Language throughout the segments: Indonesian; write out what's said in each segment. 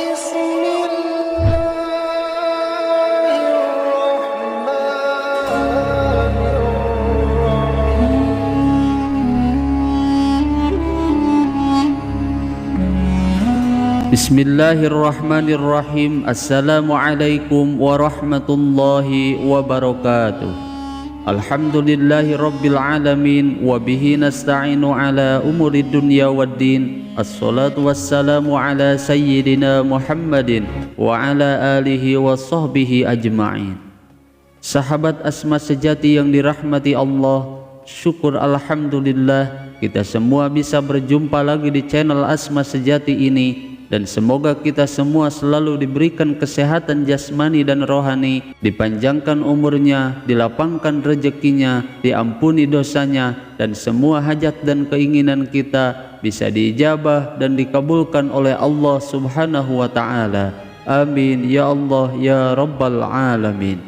بسم الله الرحمن الرحيم Bismillahirrahmanirrahim. Assalamualaikum warahmatullahi wabarakatuh. Alhamdulillahi rabbil alamin. Wabihi nasta'inu ala umuri dunya waddin. Assalatu wassalamu ala sayyidina Muhammadin wa ala alihi wa sahbihi ajma'in. Sahabat Asma sejati yang dirahmati Allah, syukur alhamdulillah kita semua bisa berjumpa lagi di channel Asma Sejati ini. Dan semoga kita semua selalu diberikan kesehatan jasmani dan rohani, dipanjangkan umurnya, dilapangkan rezekinya, diampuni dosanya, dan semua hajat dan keinginan kita bisa diijabah dan dikabulkan oleh Allah Subhanahu wa Ta'ala. Amin ya Allah ya Rabbal Alamin.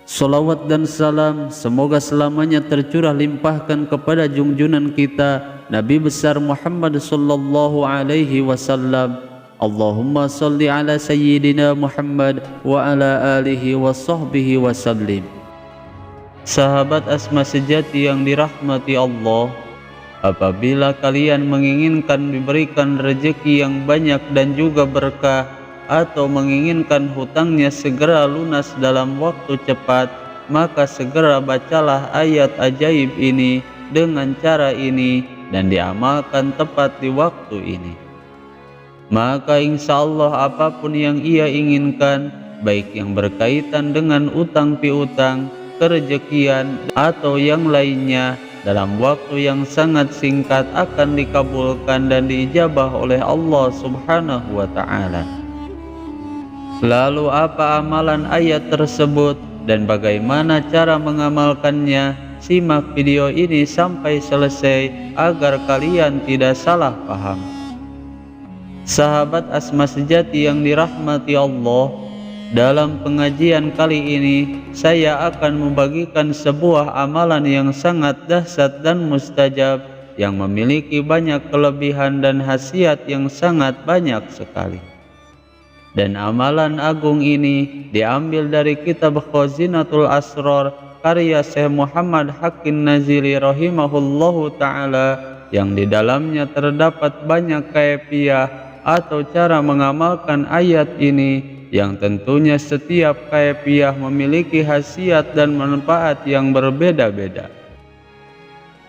Salawat dan salam semoga selamanya tercurah limpahkan kepada junjunan kita Nabi besar Muhammad sallallahu alaihi wasallam. Allahumma salli ala sayyidina Muhammad wa ala alihi wa sahbihi wasallim. Sahabat Asma sejati yang dirahmati Allah, apabila kalian menginginkan diberikan rezeki yang banyak dan juga berkah, atau menginginkan hutangnya segera lunas dalam waktu cepat, maka segera bacalah ayat ajaib ini dengan cara ini dan diamalkan tepat di waktu ini. Maka insya Allah apapun yang ia inginkan, baik yang berkaitan dengan utang piutang, kerejekian, atau yang lainnya, dalam waktu yang sangat singkat akan dikabulkan dan diijabah oleh Allah Subhanahu wa Ta'ala. Lalu apa amalan ayat tersebut dan bagaimana cara mengamalkannya? Simak video ini sampai selesai agar kalian tidak salah paham. Sahabat Asma sejati yang dirahmati Allah, dalam pengajian kali ini saya akan membagikan sebuah amalan yang sangat dahsyat dan mustajab, yang memiliki banyak kelebihan dan khasiat yang sangat banyak sekali. Dan amalan agung ini diambil dari kitab Khazinatul Asrar karya Syekh Muhammad Hakim Nazili rahimahullahu ta'ala, yang di dalamnya terdapat banyak kaifiah atau cara mengamalkan ayat ini, yang tentunya setiap kaifiah memiliki khasiat dan manfaat yang berbeda-beda.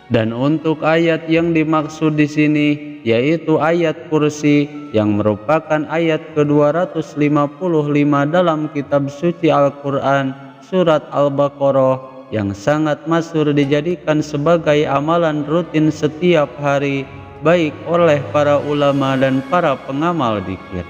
Dan untuk ayat yang dimaksud di sini yaitu ayat kursi, yang merupakan ayat ke-255 dalam kitab suci Al-Quran surat Al-Baqarah, yang sangat masyhur dijadikan sebagai amalan rutin setiap hari, baik oleh para ulama dan para pengamal dzikir.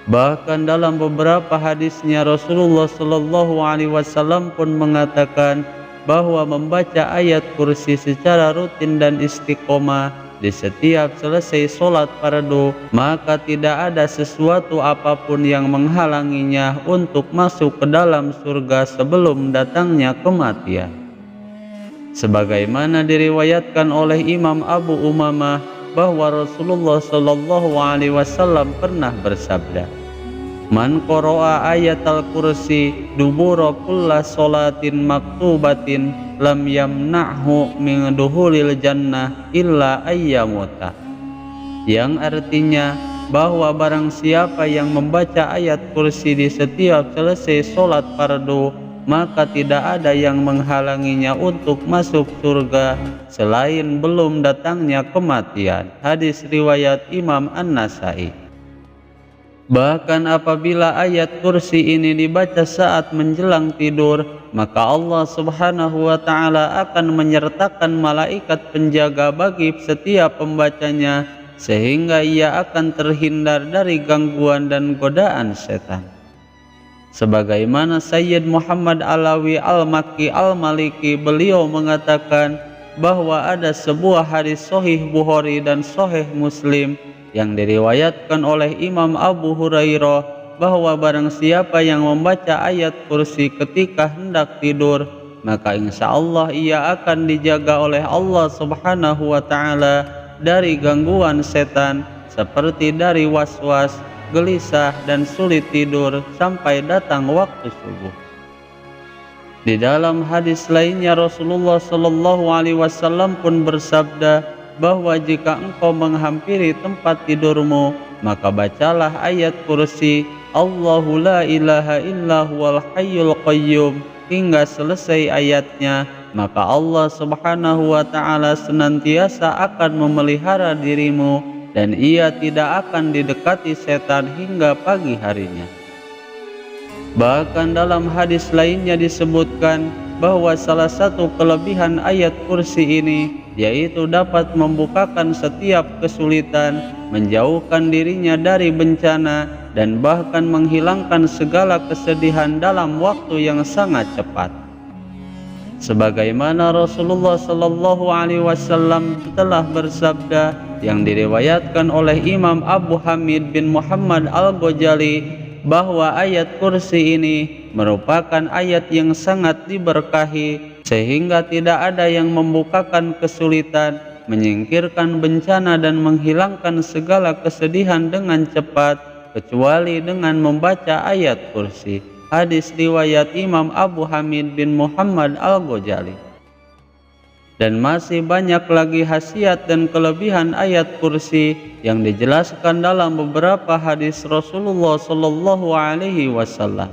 Bahkan dalam beberapa hadisnya Rasulullah Shallallahu Alaihi Wasallam pun mengatakan bahwa membaca ayat kursi secara rutin dan istiqomah di setiap selesai sholat fardu, maka tidak ada sesuatu apapun yang menghalanginya untuk masuk ke dalam surga sebelum datangnya kematian. Sebagaimana diriwayatkan oleh Imam Abu Umamah bahwa Rasulullah Shallallahu Alaihi Wasallam pernah bersabda, "Man qara'a ayatal kursi dubura kulla sholatin maktubatin lam yamna'hu min duhulil jannah illa ayyamuta." Yang artinya bahwa barang siapa yang membaca ayat kursi di setiap selesai sholat fardu, maka tidak ada yang menghalanginya untuk masuk surga selain belum datangnya kematian. Hadis riwayat Imam An-Nasai. Bahkan apabila ayat kursi ini dibaca saat menjelang tidur, maka Allah Subhanahu wa Ta'ala akan menyertakan malaikat penjaga bagi setiap pembacanya, sehingga ia akan terhindar dari gangguan dan godaan setan. Sebagaimana Sayyid Muhammad Alawi Al-Makki Al-Maliki, beliau mengatakan bahwa ada sebuah hadis sahih Bukhari dan sahih Muslim yang diriwayatkan oleh Imam Abu Hurairah, bahwa barang siapa yang membaca ayat kursi ketika hendak tidur, maka insya Allah ia akan dijaga oleh Allah Subhanahu wa Ta'ala dari gangguan setan, seperti dari was-was, gelisah, dan sulit tidur sampai datang waktu subuh. Di dalam hadis lainnya Rasulullah Shallallahu Alaihi Wasallam pun bersabda bahwa jika engkau menghampiri tempat tidurmu, maka bacalah ayat kursi Allahu la ilaha illa huwal hayyul qayyum hingga selesai ayatnya, maka Allah Subhanahu wa Ta'ala senantiasa akan memelihara dirimu dan ia tidak akan didekati setan hingga pagi harinya. Bahkan dalam hadis lainnya disebutkan bahwa salah satu kelebihan ayat kursi ini yaitu dapat membukakan setiap kesulitan, menjauhkan dirinya dari bencana, dan bahkan menghilangkan segala kesedihan dalam waktu yang sangat cepat. Sebagaimana Rasulullah Shallallahu Alaihi Wasallam telah bersabda yang diriwayatkan oleh Imam Abu Hamid bin Muhammad Al-Ghazali bahwa ayat kursi ini merupakan ayat yang sangat diberkahi sehingga tidak ada yang membukakan kesulitan, menyingkirkan bencana dan menghilangkan segala kesedihan dengan cepat kecuali dengan membaca ayat kursi. Hadis riwayat Imam Abu Hamid bin Muhammad Al-Ghazali. Dan masih banyak lagi khasiat dan kelebihan ayat kursi yang dijelaskan dalam beberapa hadis Rasulullah Shallallahu Alaihi Wasallam.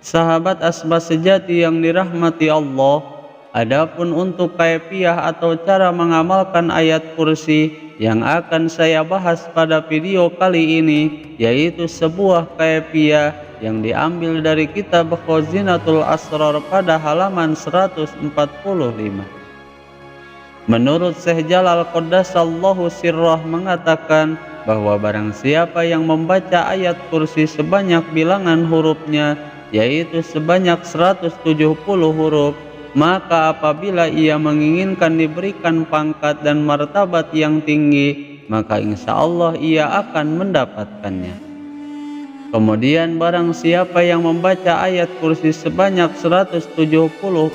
Sahabat asbab sejati yang dirahmati Allah, adapun untuk kaifiah atau cara mengamalkan ayat kursi yang akan saya bahas pada video kali ini, yaitu sebuah kaifiah yang diambil dari kitab Khazinatul Asrar pada halaman 145. Menurut Syekh Jalal Qaddasallahu sirrah mengatakan bahwa barang siapa yang membaca ayat kursi sebanyak bilangan hurufnya, yaitu sebanyak 170 huruf, maka apabila ia menginginkan diberikan pangkat dan martabat yang tinggi, maka insya Allah ia akan mendapatkannya. Kemudian barang siapa yang membaca ayat kursi sebanyak 170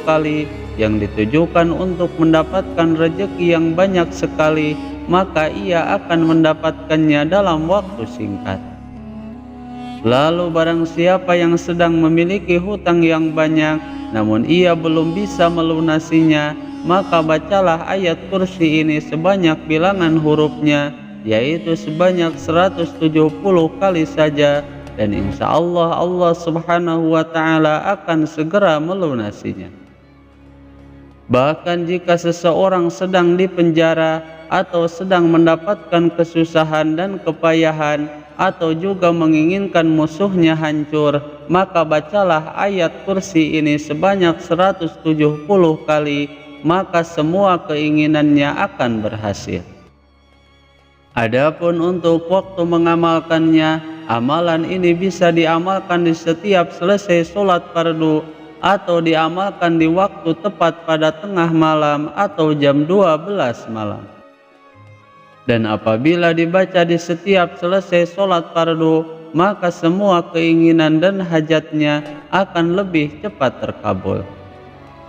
kali yang ditujukan untuk mendapatkan rezeki yang banyak sekali, maka ia akan mendapatkannya dalam waktu singkat. Lalu barang siapa yang sedang memiliki hutang yang banyak namun ia belum bisa melunasinya, maka bacalah ayat kursi ini sebanyak bilangan hurufnya, yaitu sebanyak 170 kali saja, dan insya Allah Allah Subhanahu wa Ta'ala akan segera melunasinya. Bahkan jika seseorang sedang di penjara atau sedang mendapatkan kesusahan dan kepayahan, atau juga menginginkan musuhnya hancur, maka bacalah ayat kursi ini sebanyak 170 kali, maka semua keinginannya akan berhasil. Adapun untuk waktu mengamalkannya, amalan ini bisa diamalkan di setiap selesai sholat fardu, atau diamalkan di waktu tepat pada tengah malam atau jam 12 malam. Dan apabila dibaca di setiap selesai sholat fardu, maka semua keinginan dan hajatnya akan lebih cepat terkabul.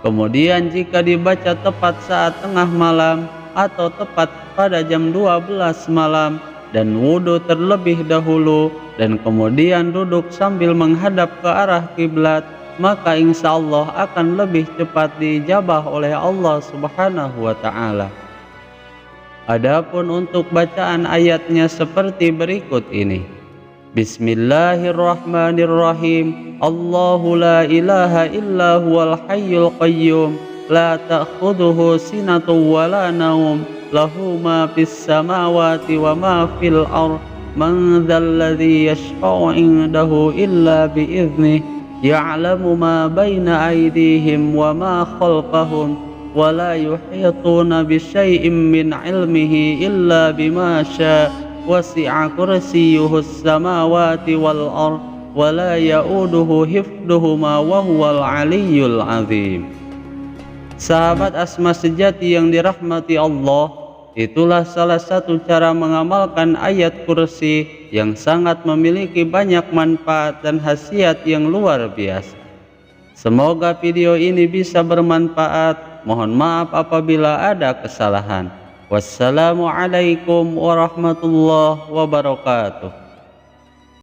Kemudian jika dibaca tepat saat tengah malam atau tepat pada jam 12 malam dan wudhu terlebih dahulu dan kemudian duduk sambil menghadap ke arah kiblat, maka insya Allah akan lebih cepat diijabah oleh Allah Subhanahu wa Ta'ala. Adapun untuk bacaan ayatnya seperti berikut ini. Bismillahirrahmanirrahim. Allahu la ilaha illa huwal hayyul qayyum la ta'khudhuhu sinatun wa la naum lahu ma fis samawati wa ma fil ardh man dzalladzi yashfa'u 'indahu illa bi'idznihi ya'lamu ma baina aydihim wa ma khalfahum wa la yuhituna bisyai'in min 'ilmihi illa bima syaa wasi'a kursiyyuhus samawati wal ardh wa la ya'uduhu hifdhuhuma wa huwal 'aliyyul 'azim. Sahabat asma sejati yang dirahmati Allah, itulah salah satu cara mengamalkan ayat kursi yang sangat memiliki banyak manfaat dan khasiat yang luar biasa. Semoga video ini bisa bermanfaat. Mohon maaf apabila ada kesalahan. Wassalamualaikum warahmatullahi wabarakatuh.